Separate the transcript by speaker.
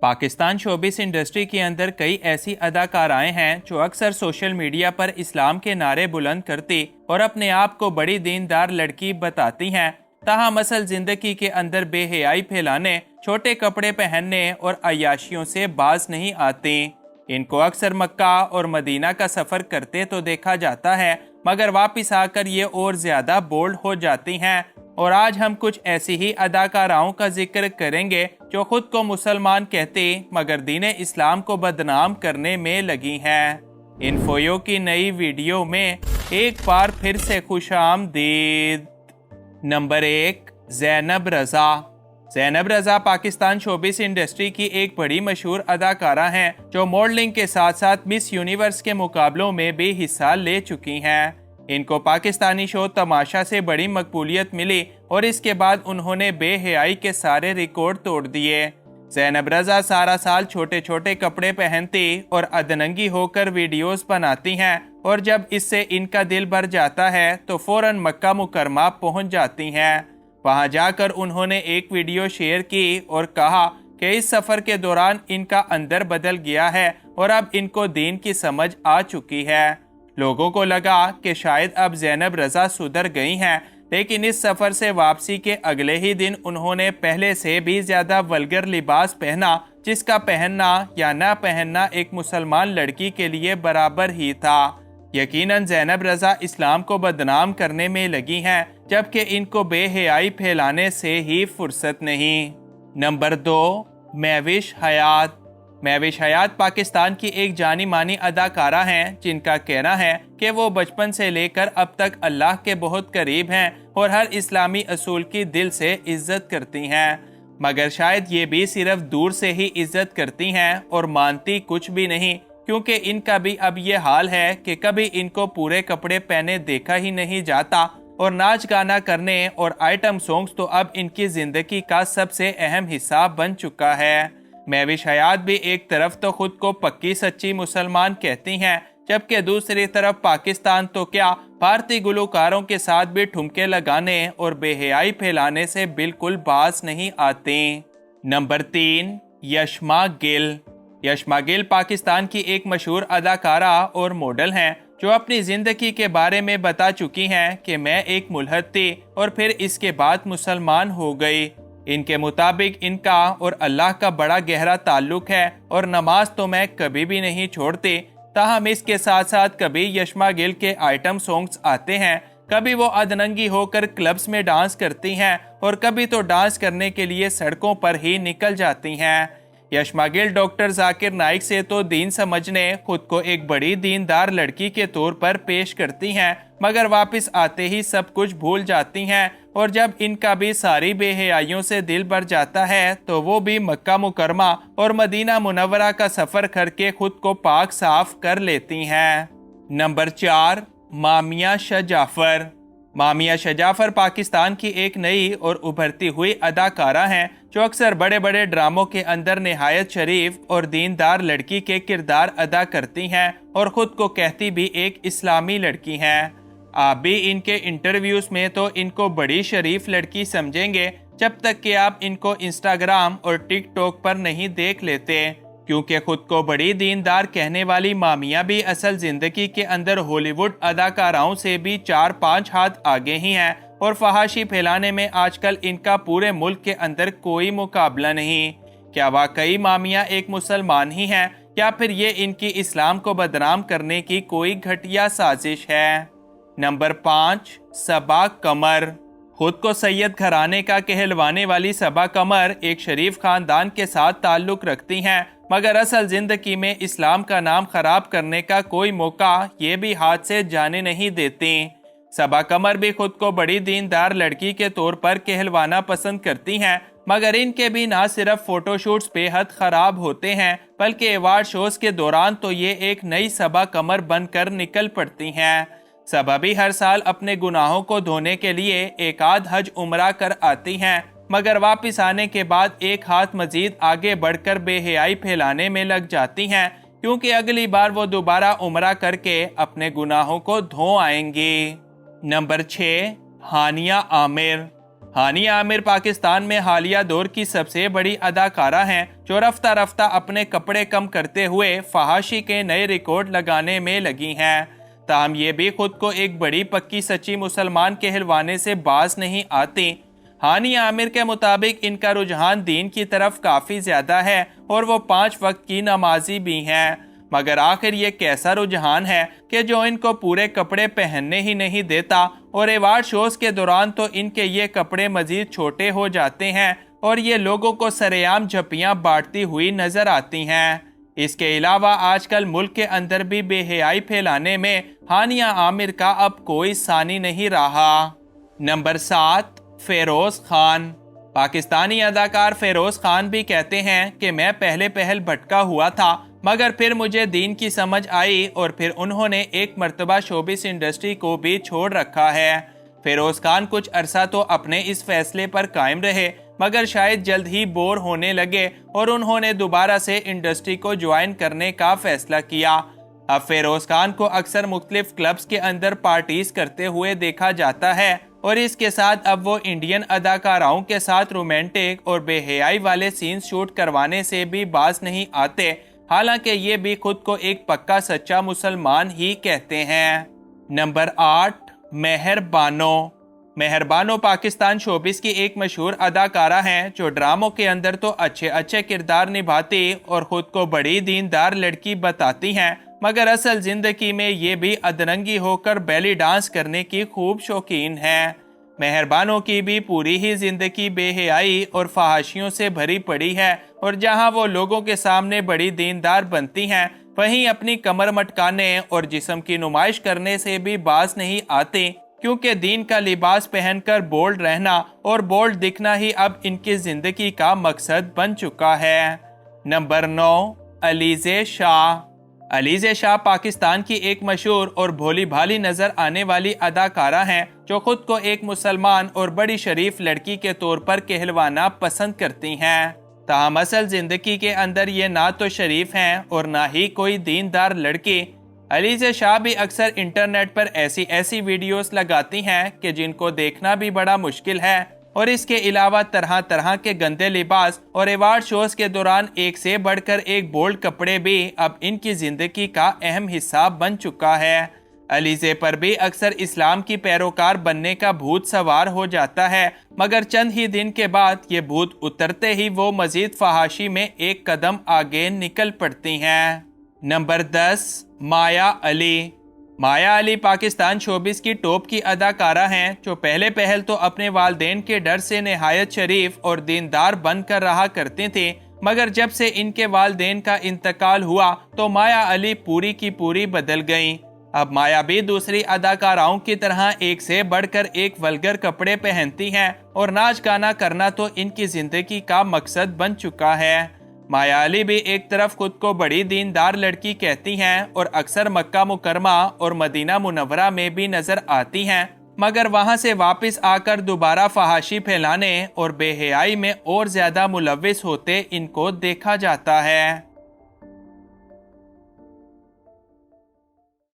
Speaker 1: Pakistan showbiz industry के अंदर कई ऐसी अदाकाराएं हैं जो अक्सर सोशल मीडिया पर इस्लाम के नारे बुलंद करती और अपने आप को बड़ी दीनदार लड़की बताती हैं। ताहम असल जिंदगी के अंदर बेहयाई फैलाने, छोटे कपड़े पहनने और अय्याशियों से बाज नहीं आती। इनको अक्सर मक्का और मदीना का सफ़र करते तो देखा जाता है, मगर वापस आकर ये और ज़्यादा बोल्ड हो जाती हैं। और आज हम कुछ ऐसी ही अदाकाराओं का जिक्र करेंगे जो खुद को मुसलमान कहते मगर दीन इस्लाम को बदनाम करने में लगी हैं। इन्फोयो की नई वीडियो में एक बार फिर से खुशामदीद। नंबर 1, ज़ैनब रज़ा। ज़ैनब रज़ा पाकिस्तान शोबिस इंडस्ट्री की एक बड़ी मशहूर अदाकारा हैं जो मॉडलिंग के साथ साथ मिस यूनिवर्स के मुकाबलों में भी हिस्सा ले चुकी हैं। इनको पाकिस्तानी शो तमाशा से बड़ी मकबूलियत मिली और इसके बाद उन्होंने बेहयाई के सारे रिकॉर्ड तोड़ दिए। ज़ैनब रज़ा सारा साल छोटे छोटे कपड़े पहनती और अधनंगी होकर वीडियोस बनाती हैं और जब इससे इनका दिल भर जाता है तो फौरन मक्का मुकरमा पहुंच जाती हैं। वहां जाकर उन्होंने एक वीडियो शेयर की और कहा कि इस सफ़र के दौरान इनका अंदर बदल गया है और अब इनको दीन की समझ आ चुकी है। लोगों को लगा कि शायद अब ज़ैनब रज़ा सुधर गई हैं, लेकिन इस सफ़र से वापसी के अगले ही दिन उन्होंने पहले से भी ज़्यादा वल्गर लिबास पहना, जिसका पहनना या न पहनना एक मुसलमान लड़की के लिए बराबर ही था। यकीनन ज़ैनब रज़ा इस्लाम को बदनाम करने में लगी हैं, जबकि इनको बेहयाई फैलाने से ही फुर्सत नहीं। नंबर 2, महविश हयात। महविश हयात पाकिस्तान की एक जानी मानी अदाकारा हैं जिनका कहना है कि वो बचपन से लेकर अब तक अल्लाह के बहुत करीब हैं और हर इस्लामी असूल की दिल से इज्जत करती हैं, मगर शायद ये भी सिर्फ दूर से ही इज्जत करती हैं और मानती कुछ भी नहीं, क्योंकि इनका भी अब ये हाल है कि कभी इनको पूरे कपड़े पहने देखा ही नहीं जाता और नाच गाना करने और आइटम सॉन्ग्स तो अब इनकी जिंदगी का सबसे अहम हिस्सा बन चुका है। महविश हयात भी एक तरफ तो खुद को पक्की सच्ची मुसलमान कहती हैं, जबकि दूसरी तरफ पाकिस्तान तो क्या भारतीय गुलकारों के साथ भी ठुमके लगाने और बेहयाई फैलाने से बिल्कुल बाज नहीं आती। नंबर 3, यशमा गिल। यशमा गिल पाकिस्तान की एक मशहूर अदाकारा और मॉडल हैं जो अपनी जिंदगी के बारे में बता चुकी हैं कि मैं एक मुल्हद थी और फिर इसके बाद मुसलमान हो गई। इनके मुताबिक इनका और अल्लाह का बड़ा गहरा ताल्लुक है और नमाज तो मैं कभी भी नहीं छोड़ती। ताहम इसके साथ साथ कभी यशमा गिल के आइटम सॉन्ग्स आते हैं, कभी वो अधनंगी होकर क्लब्स में डांस करती हैं और कभी तो डांस करने के लिए सड़कों पर ही निकल जाती हैं। यशमा गिल डॉक्टर जाकिर नाइक से तो दीन समझने खुद को एक बड़ी दीनदार लड़की के तौर पर पेश करती हैं, मगर वापस आते ही सब कुछ भूल जाती हैं और जब इनका भी सारी बेहयाइयों से दिल भर जाता है तो वो भी मक्का मुकरमा और मदीना मुनव्वरा का सफ़र करके खुद को पाक साफ कर लेती हैं। नंबर 4, मामिया शाह जाफर। मामिया शाह जाफर पाकिस्तान की एक नई और उभरती हुई अदाकारा हैं जो अक्सर बड़े बड़े ड्रामों के अंदर निहायत शरीफ और दीनदार लड़की के किरदार अदा करती हैं और ख़ुद को कहती भी एक इस्लामी लड़की हैं। आप भी इनके इंटरव्यूज़ में तो इनको बड़ी शरीफ लड़की समझेंगे जब तक कि आप इनको इंस्टाग्राम और टिकटॉक पर नहीं देख लेते, क्योंकि खुद को बड़ी दीनदार कहने वाली मामिया भी असल ज़िंदगी के अंदर हॉलीवुड अदाकाराओं से भी 4-5 हाथ आगे ही हैं और फहाशी फैलाने में आजकल इनका पूरे मुल्क के अंदर कोई मुकाबला नहीं। क्या वाकई मामिया एक मुसलमान ही हैं या फिर ये इनकी इस्लाम को बदनाम करने की कोई घटिया साजिश है? नंबर 5, सबा कमर। खुद को सैयद घराने का कहलवाने वाली सबा कमर एक शरीफ खानदान के साथ ताल्लुक रखती हैं, मगर असल जिंदगी में इस्लाम का नाम खराब करने का कोई मौका ये भी हाथ से जाने नहीं देती। सबा कमर भी खुद को बड़ी दीनदार लड़की के तौर पर कहलवाना पसंद करती हैं, मगर इनके भी ना सिर्फ फोटोशूट्स बेहद खराब होते हैं बल्कि अवार्ड शोज के दौरान तो ये एक नई सबा कमर बनकर निकल पड़ती हैं। सबा भी हर साल अपने गुनाहों को धोने के लिए एक आध हज उम्रा कर आती हैं, मगर वापस आने के बाद एक हाथ मजीद आगे बढ़कर बेहयाई फैलाने में लग जाती हैं, क्योंकि अगली बार वो दोबारा उम्रा करके अपने गुनाहों को धो आएंगी। नंबर 6, हानिया आमिर। हानिया आमिर पाकिस्तान में हालिया दौर की सबसे बड़ी अदाकारा हैं जो रफ्ता रफ्ता अपने कपड़े कम करते हुए फहाशी के नए रिकॉर्ड लगाने में लगी हैं। ताहम ये भी खुद को एक बड़ी पक्की सच्ची मुसलमान कहलवाने से बाज नहीं आती। हानिया आमिर के मुताबिक इनका रुझान दीन की तरफ काफ़ी ज़्यादा है और वो 5 वक्त की नमाजी भी हैं। मगर आखिर ये कैसा रुझान है कि जो इनको पूरे कपड़े पहनने ही नहीं देता और अवार्ड शोज के दौरान तो इनके ये कपड़े मजीद छोटे हो जाते हैं और ये लोगों को सरेआम झप्पियाँ बांटती हुई नजर आती हैं। इसके अलावा आजकल मुल्क के अंदर भी बेहयाई फैलाने में हानिया आमिर का अब कोई सानी नहीं रहा। नंबर 7, फेरोज खान। पाकिस्तानी अदाकार फेरोज खान भी कहते हैं कि मैं पहले पहल भटका हुआ था मगर फिर मुझे दीन की समझ आई और फिर उन्होंने एक मर्तबा शोबिस इंडस्ट्री को भी छोड़ रखा है। फेरोज खान कुछ अरसा तो अपने इस फैसले पर कायम रहे मगर शायद जल्द ही बोर होने लगे और उन्होंने दोबारा से इंडस्ट्री को ज्वाइन करने का फैसला किया। अब फेरोज खान को अक्सर मुख्तलिफ क्लब्स के अंदर पार्टीज करते हुए देखा जाता है और इसके साथ अब वो इंडियन अदाकाराओं के साथ रोमांटिक और बेहयाई वाले सीन शूट करवाने से भी बाज नहीं आते, हालांकि ये भी खुद को एक पक्का सच्चा मुसलमान ही कहते हैं। नंबर 8, मेहर बानो। मेहर बानो पाकिस्तान शोबिस की एक मशहूर अदाकारा हैं जो ड्रामों के अंदर तो अच्छे अच्छे किरदार निभाती और खुद को बड़ी दीनदार लड़की बताती हैं, मगर असल जिंदगी में ये भी अदरंगी होकर बैली डांस करने की खूब शौकीन है। मेहर बानो की भी पूरी ही जिंदगी बेहयाई और फहाशियों से भरी पड़ी है और जहां वो लोगों के सामने बड़ी दीनदार बनती हैं, वहीं अपनी कमर मटकाने और जिस्म की नुमाइश करने से भी बाज नहीं आती, क्योंकि दीन का लिबास पहनकर बोल्ड रहना और बोल्ड दिखना ही अब इनकी जिंदगी का मकसद बन चुका है। नंबर 9, अलीज़े शाह। अलीज़े शाह पाकिस्तान की एक मशहूर और भोली भाली नजर आने वाली अदाकारा हैं जो खुद को एक मुसलमान और बड़ी शरीफ लड़की के तौर पर कहलवाना पसंद करती हैं। ताहम असल जिंदगी के अंदर ये ना तो शरीफ हैं और ना ही कोई दीनदार लड़की। अलीज़े शाह भी अक्सर इंटरनेट पर ऐसी वीडियोस लगाती हैं कि जिनको देखना भी बड़ा मुश्किल है और इसके अलावा तरह तरह के गंदे लिबास और अवार्ड शोज के दौरान एक से बढ़कर एक बोल्ड कपड़े भी अब इनकी जिंदगी का अहम हिस्सा बन चुका है। अलीज़े पर भी अक्सर इस्लाम की पैरोकार बनने का भूत सवार हो जाता है, मगर चंद ही दिन के बाद ये भूत उतरते ही वो मजीद फहाशी में एक कदम आगे निकल पड़ती हैं। नंबर 10, माया अली। माया अली पाकिस्तान शोबिस की टॉप की अदाकारा हैं जो पहले पहल तो अपने वालदेन के डर से नहायत शरीफ और दीनदार बनकर रहा करती थी, मगर जब से इनके वालदेन का इंतकाल हुआ तो माया अली पूरी की पूरी बदल गईं। अब माया भी दूसरी अदाकाराओं की तरह एक से बढ़कर एक वल्गर कपड़े पहनती हैं और नाच गाना करना तो इनकी जिंदगी का मकसद बन चुका है। माया अली भी एक तरफ खुद को बड़ी दीनदार लड़की कहती हैं और अक्सर मक्का मुकरमा और मदीना मुनव्वरा में भी नजर आती हैं, मगर वहां से वापस आकर दोबारा फहाशी फैलाने और बेहयाई में और ज्यादा मुलव्विस होते इनको देखा जाता है।